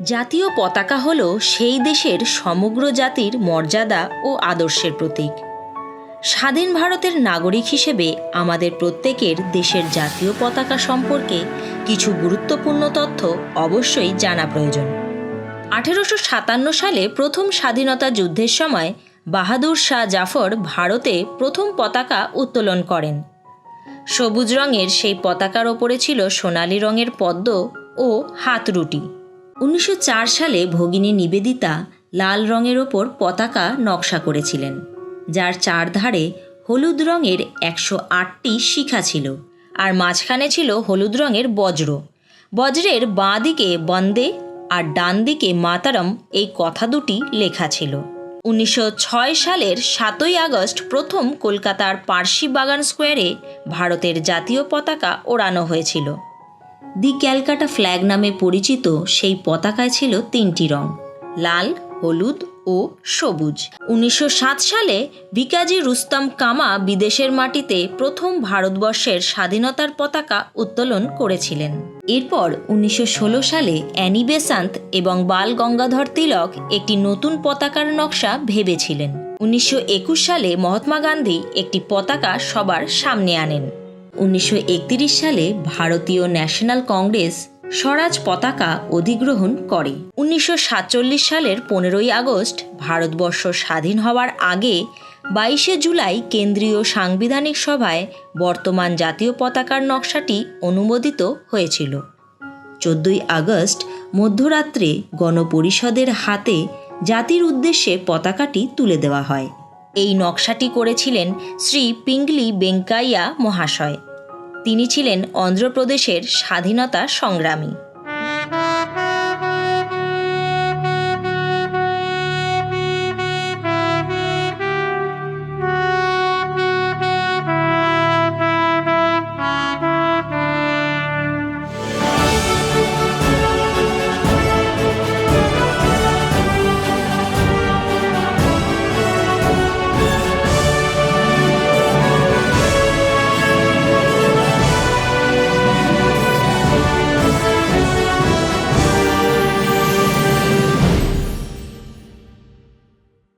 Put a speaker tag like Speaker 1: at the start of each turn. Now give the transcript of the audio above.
Speaker 1: জাতীয় পতাকা হল সেই দেশের সমগ্র জাতির মর্যাদা ও আদর্শের প্রতীক। স্বাধীন ভারতের নাগরিক হিসেবে আমাদের প্রত্যেকের দেশের জাতীয় পতাকা সম্পর্কে কিছু গুরুত্বপূর্ণ তথ্য অবশ্যই জানা প্রয়োজন। 1857 সালে প্রথম স্বাধীনতা যুদ্ধের সময় বাহাদুর শাহ জাফর ভারতে প্রথম পতাকা উত্তোলন করেন। সবুজ রঙের সেই পতাকার ওপরে ছিল সোনালি রঙের পদ্ম ও হাতরুটি। 1904 সালে ভগিনী নিবেদিতা লাল রঙের ওপর পতাকা নকশা করেছিলেন, যার চারধারে হলুদ রঙের 108টি শিখা ছিল আর মাঝখানে ছিল হলুদ রঙের বজ্র। বজ্রের বাঁ দিকে বন্দে আর ডান দিকে মাতারম এই কথা দুটি লেখা ছিল। 1906 সালের 7ই আগস্ট প্রথম কলকাতার পার্সি বাগান স্কোয়ারে ভারতের জাতীয় পতাকা ওড়ানো হয়েছিল। দি ক্যালকাটা ফ্ল্যাগ নামে পরিচিত সেই পতাকায় ছিল 3টি রং, লাল, হলুদ ও সবুজ। 1907 সালে ভিকাজি রুস্তম কামা বিদেশের মাটিতে প্রথম ভারতবর্ষের স্বাধীনতার পতাকা উত্তোলন করেছিলেন। এরপর 1916 সালে অ্যানি বেসান্ত এবং বাল গঙ্গাধর তিলক একটি নতুন পতাকার নকশা ভেবেছিলেন। 1921 সালে মহাত্মা গান্ধী একটি পতাকা সবার সামনে আনেন। 1931 সালে ভারতীয় ন্যাশনাল কংগ্রেস স্বরাজ পতাকা অধিগ্রহণ করে। 1947 সালের 15ই আগস্ট ভারতবর্ষ স্বাধীন হওয়ার আগে 22শে জুলাই কেন্দ্রীয় সাংবিধানিক সভায় বর্তমান জাতীয় পতাকার নকশাটি অনুমোদিত হয়েছিল। 14ই আগস্ট মধ্যরাত্রে গণপরিষদের হাতে জাতির উদ্দেশ্যে পতাকাটি তুলে দেওয়া হয়। এই নকশাটি করেছিলেন শ্রী পিঙ্গলি বেঙ্কাইয়া মহাশয়। তিনি ছিলেন অন্ধ্রপ্রদেশের স্বাধীনতা সংগ্রামী।